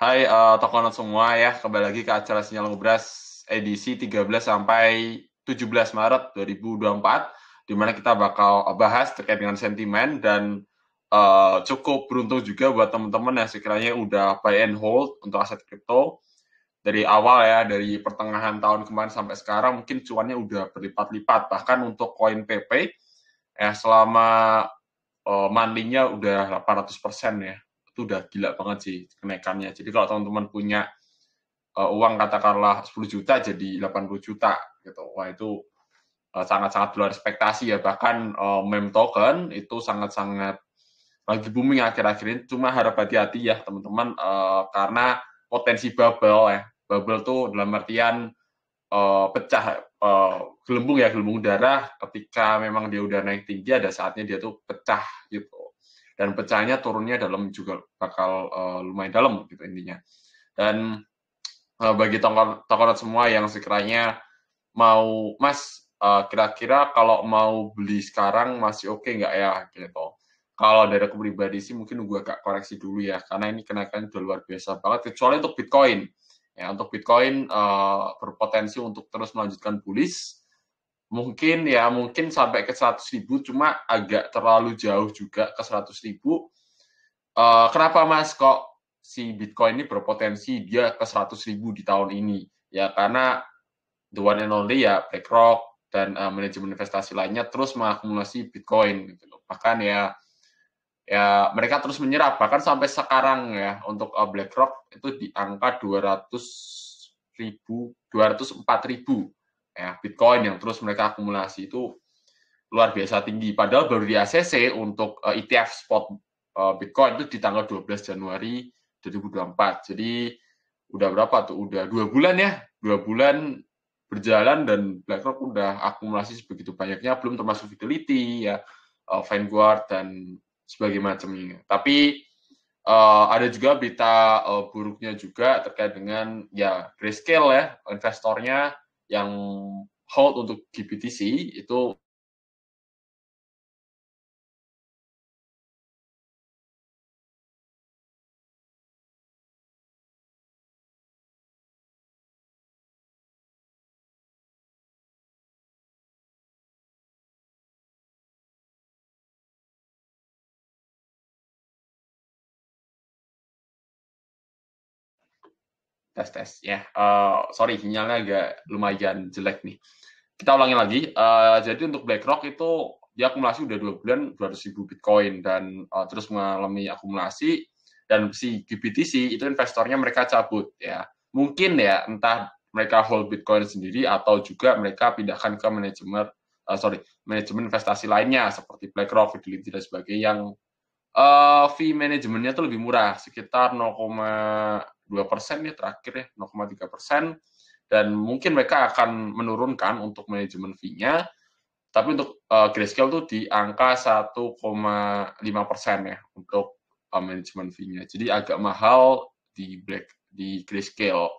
Hai Tokonet semua ya, kembali lagi ke acara Sinyal Ngobras edisi 13 sampai 17 Maret 2024, di mana kita bakal bahas terkait dengan sentimen dan cukup beruntung juga buat teman-teman yang sekiranya udah buy and hold untuk aset kripto dari awal ya, dari pertengahan tahun kemarin sampai sekarang mungkin cuannya udah berlipat-lipat, bahkan untuk koin PP ya selama monthly-nya udah 800% ya. Itu udah gila banget sih kenaikannya. Jadi kalau teman-teman punya uang katakanlah 10 juta jadi 80 juta gitu. Wah itu sangat-sangat luar ekspektasi ya. Bahkan meme token itu sangat-sangat lagi booming akhir-akhir ini. Cuma harap hati-hati ya teman-teman karena potensi bubble ya. Bubble tuh dalam artian pecah gelembung ya, gelembung darah ketika memang dia udah naik tinggi ada saatnya dia tuh pecah gitu. Dan pecahnya turunnya dalam juga bakal lumayan dalam gitu intinya. Dan bagi tokoh semua yang sekiranya mau Mas kira-kira kalau mau beli sekarang masih oke nggak ya gitu. Kalau dari aku pribadi sih mungkin gue agak koreksi dulu ya karena ini kenaikan udah luar biasa banget kecuali untuk Bitcoin. Ya, untuk Bitcoin berpotensi untuk terus melanjutkan bullish. Mungkin sampai ke 100.000 cuma agak terlalu jauh juga ke 100.000. Kenapa Mas kok si Bitcoin ini berpotensi dia ke 100.000 di tahun ini? Ya karena the one and only ya BlackRock dan manajemen investasi lainnya terus mengakumulasi Bitcoin gitu loh. Bahkan ya mereka terus menyerap bahkan sampai sekarang ya untuk BlackRock itu di angka 204.000 ya Bitcoin yang terus mereka akumulasi itu luar biasa tinggi. Padahal baru di ACC untuk ETF spot Bitcoin itu di tanggal 12 Januari 2024. Jadi udah berapa tuh? Udah 2 bulan ya, 2 bulan berjalan dan BlackRock udah akumulasi sebegitu banyaknya, belum termasuk Fidelity ya, Vanguard dan sebagainya macamnya. Tapi ada juga berita buruknya juga terkait dengan ya Grayscale ya, investornya yang hold untuk GBTC itu tes ya. Sorry sinyalnya agak lumayan jelek nih. Kita ulangi lagi. Jadi untuk BlackRock itu dia akumulasi udah 2 bulan 200.000 Bitcoin dan terus mengalami akumulasi dan si GBTC itu investornya mereka cabut ya. Mungkin ya entah mereka hold Bitcoin sendiri atau juga mereka pindahkan ke manajemen investasi lainnya seperti BlackRock, Fidelity dan sebagainya yang fee manajemennya tuh lebih murah, sekitar 0,2% ya terakhir ya, 0,3%. Dan mungkin mereka akan menurunkan untuk manajemen fee-nya, tapi untuk Grayscale tuh di angka 1,5% ya untuk manajemen fee-nya. Jadi agak mahal di Grayscale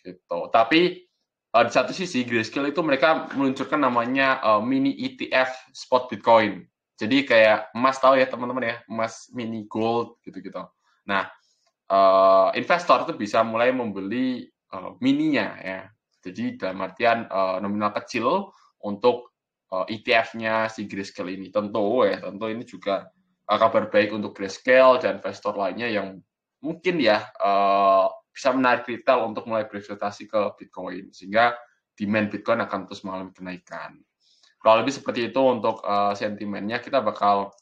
gitu. Tapi di satu sisi Grayscale itu mereka meluncurkan namanya mini ETF spot Bitcoin. Jadi kayak emas tahu ya teman-teman ya, emas mini gold gitu-gitu. Nah, investor itu bisa mulai membeli mininya ya. Jadi dalam artian nominal kecil untuk ETF-nya si Grayscale ini. Tentu ini juga kabar baik untuk Grayscale dan investor lainnya yang mungkin ya bisa menarik retail untuk mulai berinvestasi ke Bitcoin sehingga demand Bitcoin akan terus mengalami kenaikan. Kalau lebih seperti itu untuk sentimennya kita bakal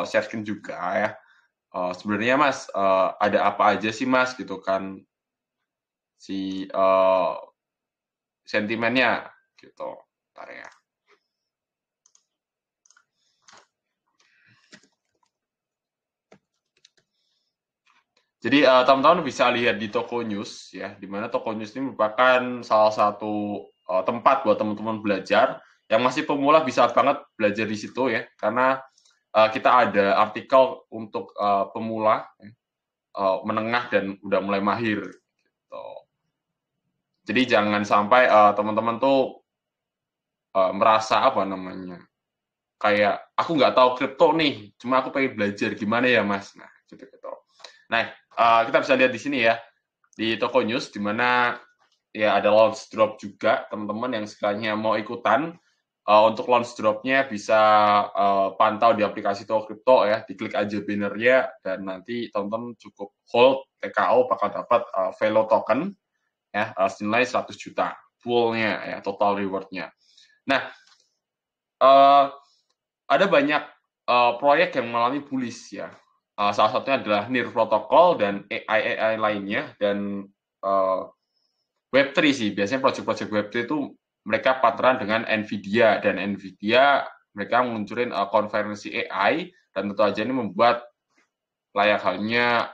sharing juga ya. Sebenarnya Mas ada apa aja sih Mas gitu kan si sentimennya gitu. Bentar ya. Jadi teman-teman bisa lihat di Toko News ya, di mana Toko News ini merupakan salah satu tempat buat teman-teman belajar yang masih pemula bisa banget belajar di situ ya, karena kita ada artikel untuk pemula, menengah dan udah mulai mahir. Gitu. Jadi jangan sampai teman-teman tuh merasa apa namanya kayak aku nggak tahu kripto nih, cuma aku pengen belajar gimana ya mas. Nah gitu gitu. Nah kita bisa lihat di sini ya, di toko news, di mana ya ada launch drop juga, teman-teman yang sekiranya mau ikutan. Untuk launch dropnya bisa pantau di aplikasi Toko Kripto ya, diklik aja bannernya dan nanti teman-teman cukup hold TKO bakal dapat Velo token ya senilai 100 juta fullnya ya, total rewardnya. Nah, ada banyak proyek yang mengalami bullish ya. Salah satunya adalah NIR Protocol dan AI lainnya, dan Web3 sih. Biasanya proyek-proyek Web3 itu mereka partneran dengan Nvidia, dan Nvidia mereka meluncurin konferensi AI, dan tentu aja ini membuat layak halnya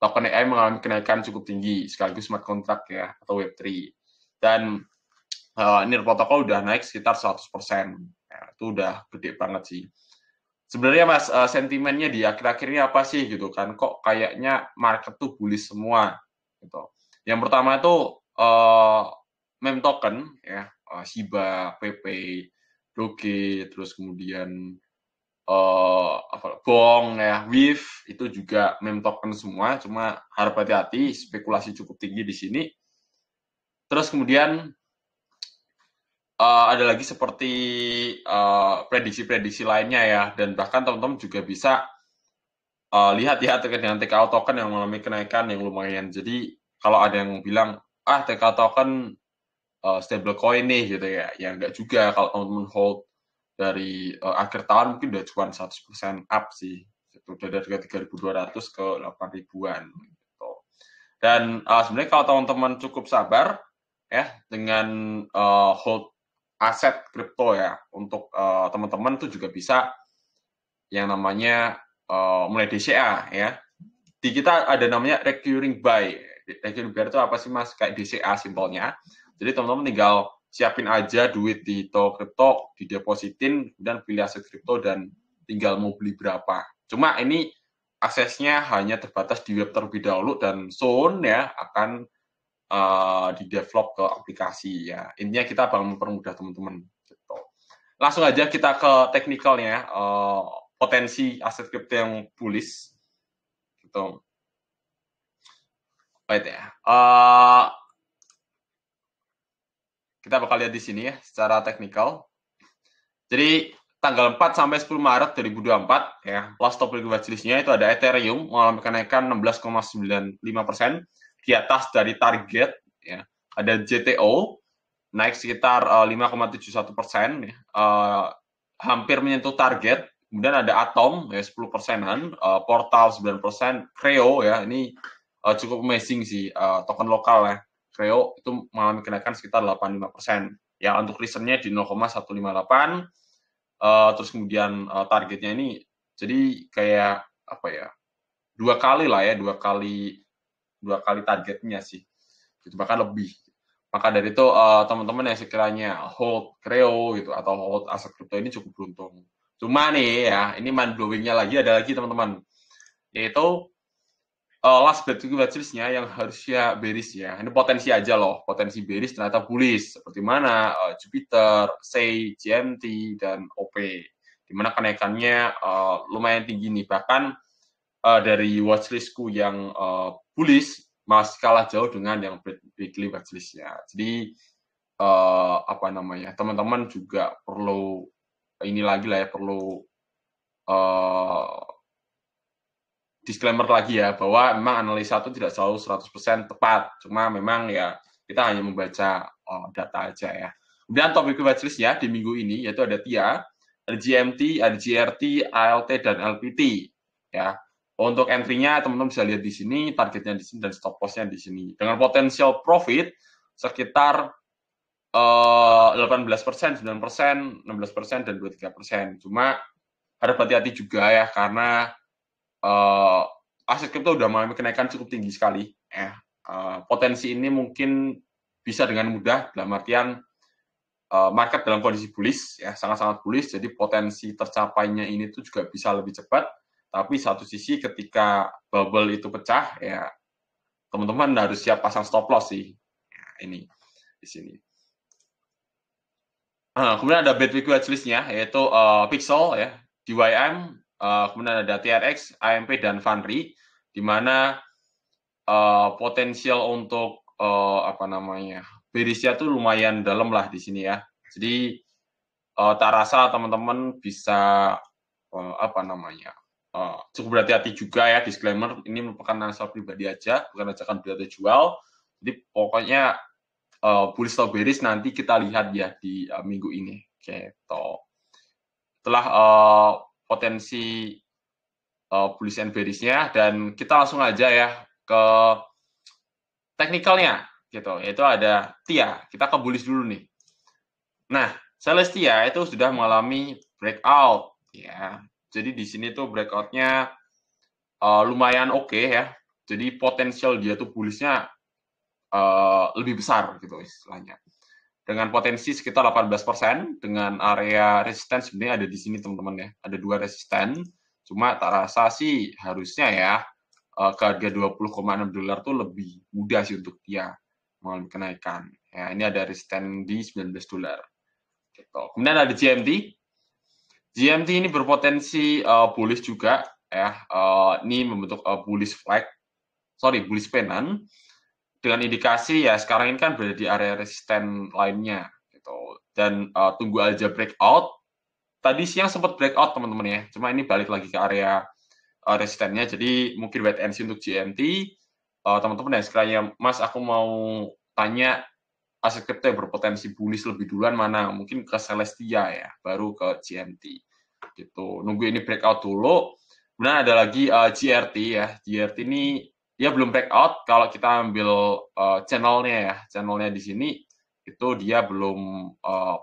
token AI mengalami kenaikan cukup tinggi sekaligus smart contract ya, atau Web3. Dan NIR Protocol udah naik sekitar 100%. Ya, itu udah gede banget sih. Sebenarnya Mas, sentimennya di akhir-akhir ini apa sih gitu kan? Kok kayaknya market tuh bullish semua gitu. Yang pertama itu meme token ya, Shiba, PP, Doge, terus kemudian Bong ya, WIF itu juga meme token semua, cuma harap hati-hati, spekulasi cukup tinggi di sini. Terus kemudian ada lagi seperti prediksi-prediksi lainnya ya, dan bahkan teman-teman juga bisa lihat ya terkait dengan TKO token yang mengalami kenaikan yang lumayan. Jadi kalau ada yang bilang TKO token stable coin nih gitu ya, ya enggak juga. Kalau teman-teman hold dari akhir tahun mungkin udah cuan 100% up sih. Itu udah dari 3.200 ke 8.000-an gitu. Dan sebenarnya kalau teman-teman cukup sabar ya dengan hold aset kripto ya, untuk teman-teman tuh juga bisa yang namanya mulai DCA ya. Di kita ada namanya recurring buy. Recurring buy itu apa sih Mas? Kayak DCA simpelnya. Jadi teman-teman tinggal siapin aja duit di Toko Kripto, didepositin, dan pilih aset kripto dan tinggal mau beli berapa. Cuma ini aksesnya hanya terbatas di web terlebih dahulu, dan soon ya akan di-develop ke aplikasi ya. Intinya kita bakal mempermudah teman-teman. Gitu. Langsung aja kita ke teknikalnya, potensi aset kripto yang bullish. Gitu. Wait ya. Kita bakal lihat di sini ya secara teknikal. Jadi tanggal 4 sampai 10 Maret 2024 ya, last top watch list-nya itu ada Ethereum mengalami kenaikan 16,95% di atas dari target ya. Ada JTO naik sekitar 5,71% ya, hampir menyentuh target. Kemudian ada Atom ya 10%-an, Portal 9%, Creo ya ini cukup amazing sih, token lokal ya. Creo itu mengalami kenaikan sekitar 85%. Ya untuk reasonnya di 0,158, terus kemudian targetnya ini jadi kayak apa ya, dua kali targetnya sih, gitu, bahkan lebih. Maka dari itu teman-teman yang sekiranya hold Creo gitu atau hold aset kripto ini cukup beruntung. Cuma nih ya, ini mind blowing-nya lagi ada lagi teman-teman, yaitu last bet watchlist-nya yang harusnya bearish ya. Ini potensi aja loh, potensi bearish ternyata bullish. Seperti mana Jupiter, SEI, GMT, dan OP. Dimana kenaikannya lumayan tinggi nih. Bahkan dari watchlist-ku yang bullish masih kalah jauh dengan yang weekly watchlist-nya. Jadi apa namanya, teman-teman juga perlu ini lagi lah ya, perlu disclaimer lagi ya, bahwa memang analisa itu tidak selalu 100% tepat, cuma memang ya kita hanya membaca data aja ya. Kemudian topik watchlist ya di minggu ini yaitu ada TIA, ada GMT, ada GRT, ALT, dan LPT ya. Untuk entry-nya teman-teman bisa lihat di sini, targetnya di sini, dan stop loss-nya di sini. Dengan potensial profit sekitar 18%, 9%, 16%, dan 23%. Cuma harap hati-hati juga ya, karena aset kripto udah mengalami kenaikan cukup tinggi sekali. Potensi ini mungkin bisa dengan mudah, dalam artian market dalam kondisi bullish, ya sangat-sangat bullish. Jadi potensi tercapainya ini tuh juga bisa lebih cepat. Tapi satu sisi ketika bubble itu pecah, ya teman-teman harus siap pasang stop loss sih. Ya, ini di sini. Kemudian ada Bitwig watchlist-nya, yaitu Pixel ya, DYM, kemudian ada TRX, AMP, dan Funry. di mana potensial untuk berisnya tuh lumayan dalam lah di sini ya. Jadi tak rasa teman-teman bisa cukup berhati-hati juga ya. Disclaimer, ini merupakan analisa pribadi aja, bukan ajakan beli atau jual. Jadi pokoknya bullish atau bearish nanti kita lihat ya di minggu ini. Gitu. Setelah potensi bullish and bearish-nya, dan kita langsung aja ya ke teknikalnya gitu, yaitu ada TIA. Kita ke bullish dulu nih. Nah, Celestia itu sudah mengalami breakout ya. Jadi di sini tuh breakout-nya lumayan oke ya. Jadi potensial dia tuh bullish-nya lebih besar gitu istilahnya. Dengan potensi sekitar 18%, dengan area resisten sebenarnya ada di sini teman-teman ya. Ada 2 resisten. Cuma tak rasa sih harusnya ya ke harga $20,6 tuh lebih mudah sih untuk dia mengalami kenaikan. Ya, ini ada resisten di $19. Gitu. Kemudian ada GMT. GMT ini berpotensi bullish juga ya. Ini membentuk bullish flag. Bullish pennant. Dengan indikasi ya sekarang ini kan berada di area resisten lainnya gitu. Dan tunggu aja breakout. Tadi siang sempat breakout teman-teman ya. Cuma ini balik lagi ke area resistennya. Jadi mungkin wait and see untuk GMT. Teman-teman yang sekiranya Mas aku mau tanya aset kripto yang berpotensi bullish lebih duluan mana? Mungkin ke Celestia ya, baru ke GMT. Gitu. Nunggu ini breakout dulu. Kemudian ada lagi GRT ya. GRT ini dia belum breakout. Kalau kita ambil channelnya ya, channelnya di sini itu dia belum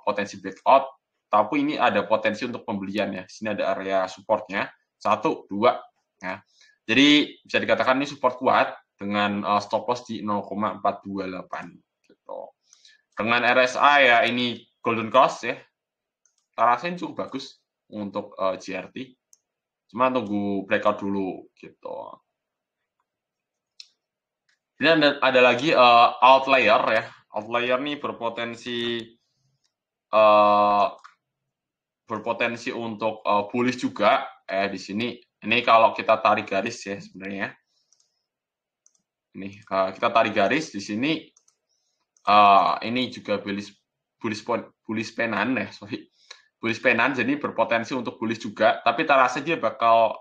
potensi breakout. Tapi ini ada potensi untuk pembelian ya. Di sini ada area supportnya 1, 2 ya. Jadi bisa dikatakan ini support kuat dengan stop loss di 0,428 gitu. Dengan RSI ya ini golden cross ya. Rasanya cukup bagus untuk GRT. Cuma tunggu breakout dulu gitu. Ini ada lagi outlier ya. Outlier nih berpotensi untuk bullish juga di sini. Ini kalau kita tarik garis ya sebenarnya. Ini kita tarik garis di sini. Ini juga bullish pennant ya, bullish pennant, jadi berpotensi untuk bullish juga, tapi tak rasa dia bakal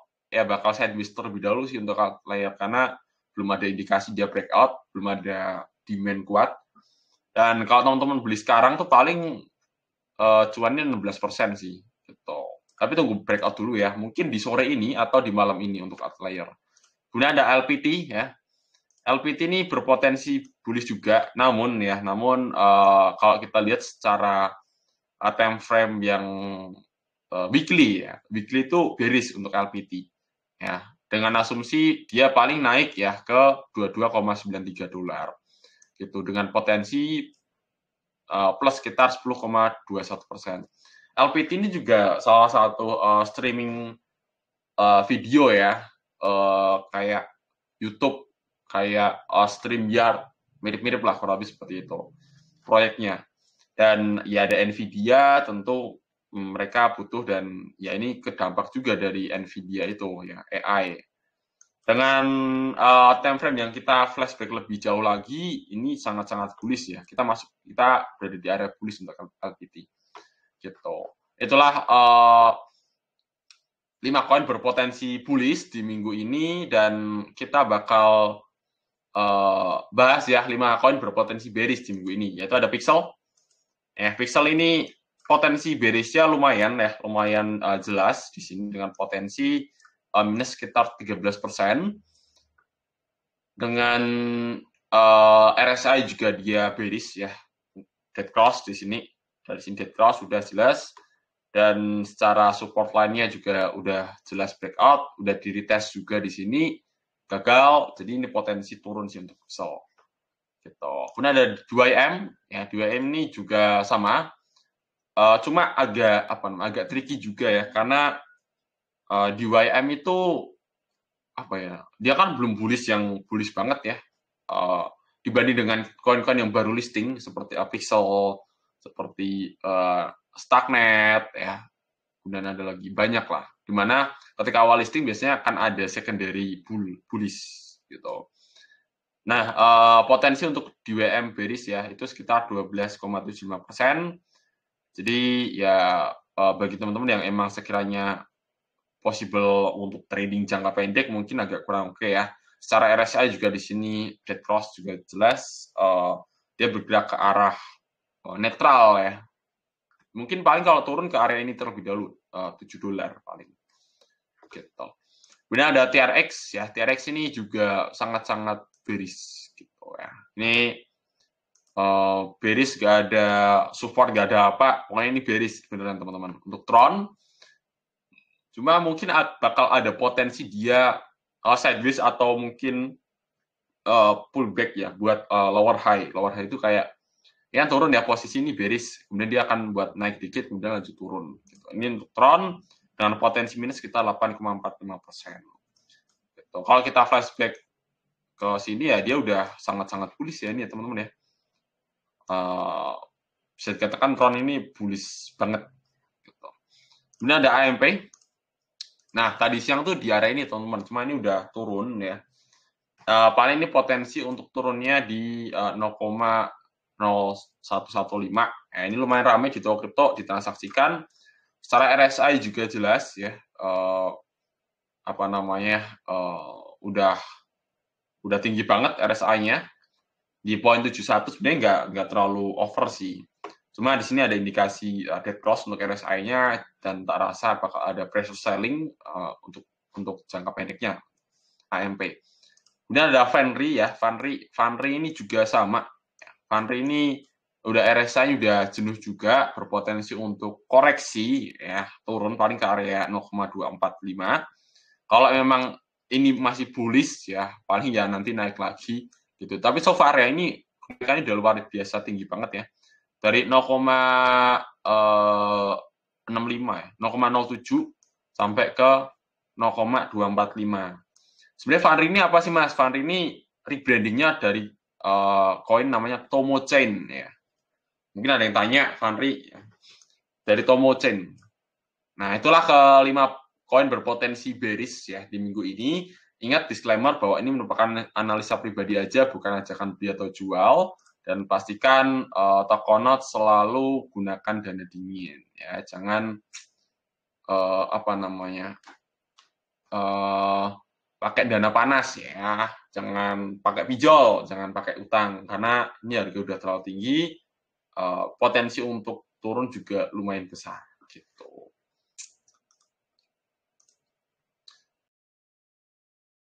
sideways terlebih dahulu sih untuk outlier karena belum ada indikasi dia breakout, belum ada demand kuat. Dan kalau teman-teman beli sekarang tuh paling cuannya 16% sih gitu. Tapi tunggu breakout dulu ya, mungkin di sore ini atau di malam ini untuk outlier. Kemudian ada LPT ya. LPT ini berpotensi bullish juga, namun kalau kita lihat secara time frame yang weekly ya, weekly itu bearish untuk LPT ya, dengan asumsi dia paling naik ya ke $22,93 gitu, dengan potensi plus sekitar 10,21%. LPT ini juga salah satu streaming video ya, kayak YouTube, kayak StreamYard, mirip-mirip lah kurang lebih seperti itu proyeknya. Dan ya ada Nvidia, tentu mereka butuh, dan ya ini kedampak juga dari Nvidia itu ya, AI. Dengan time frame yang kita flashback lebih jauh lagi, ini sangat-sangat bullish ya. Kita berada di area bullish untuk LPT. Gitu. Itulah 5 koin berpotensi bullish di minggu ini, dan kita bakal bahas ya 5 koin berpotensi bearish di minggu ini, yaitu ada Pixel. Pixel ini potensi bearishnya lumayan ya, lumayan jelas di sini dengan potensi minus sekitar 13%. Dengan RSI juga dia bearish ya, dead cross di sini. Dari sini dead cross sudah jelas, dan secara support line-nya juga udah jelas breakout, udah di retest juga di sini gagal, jadi ini potensi turun sih untuk Pixel. Gitu. Kemudian ada 2M ya, 2M ini juga sama, cuma agak tricky juga ya, karena 2M itu dia kan belum bullish banget ya, dibanding dengan koin-koin yang baru listing seperti Pixel, seperti Starknet ya, kemudian ada lagi banyak lah Dimana ketika awal listing biasanya akan ada secondary bullish gitu. Nah, potensi untuk DWM bearish ya itu sekitar 12,75%. Jadi ya bagi teman-teman yang emang sekiranya possible untuk trading jangka pendek mungkin agak kurang oke ya. Secara RSI juga di sini dead cross juga jelas dia bergerak ke arah netral ya. Mungkin paling kalau turun ke area ini terlebih dahulu $7 paling. Gitu. Kemudian ada TRX ya. TRX ini juga sangat-sangat bearish gitu ya. Ini bearish gak ada support, gak ada apa. Pokoknya ini bearish beneran teman-teman. Untuk Tron cuma mungkin bakal ada potensi dia sideways atau mungkin pullback ya buat lower high. Lower high itu kayak ya turun ya posisi ini bearish, kemudian dia akan buat naik dikit kemudian lanjut turun. Gitu. Ini untuk Tron dengan potensi minus sekitar 8,45%. Gitu. Kalau kita flashback ke sini ya dia udah sangat-sangat bullish ya ini ya teman-teman ya. Bisa dikatakan Tron ini bullish banget. Gitu. Kemudian ada AMP. Nah, tadi siang tuh di area ini, teman-teman. Cuma ini udah turun, ya. Paling ini potensi untuk turunnya di 0,0115. Ini lumayan ramai di toko kripto, ditransaksikan. Secara RSI juga jelas, ya. Apa namanya, udah tinggi banget RSI-nya. Di poin 71 sebenarnya nggak terlalu over sih. Cuma di sini ada indikasi dead cross untuk RSI-nya dan tak rasa apakah ada pressure selling untuk jangka pendeknya AMP. Kemudian ada Fanry ya, Fanry ini juga sama. Fanry ini udah RSI udah jenuh juga, berpotensi untuk koreksi ya, turun paling ke area 0,245. Kalau memang ini masih bullish ya, paling ya nanti naik lagi gitu. Tapi so far ya ini kenaikannya udah luar biasa tinggi banget ya. Dari 0,65 ya, 0,07 sampai ke 0,245. Sebenarnya Fanry ini apa sih Mas? Fanry ini rebrandingnya dari koin namanya Tomo Chain ya. Mungkin ada yang tanya Fanry dari Tomo Chain. Nah, itulah kelima koin berpotensi bearish ya di minggu ini. Ingat disclaimer bahwa ini merupakan analisa pribadi aja, bukan ajakan beli atau jual. Dan pastikan Tokonot selalu gunakan dana dingin ya, jangan apa namanya pakai dana panas ya, jangan pakai pinjol, jangan pakai utang karena ini harga udah terlalu tinggi, potensi untuk turun juga lumayan besar.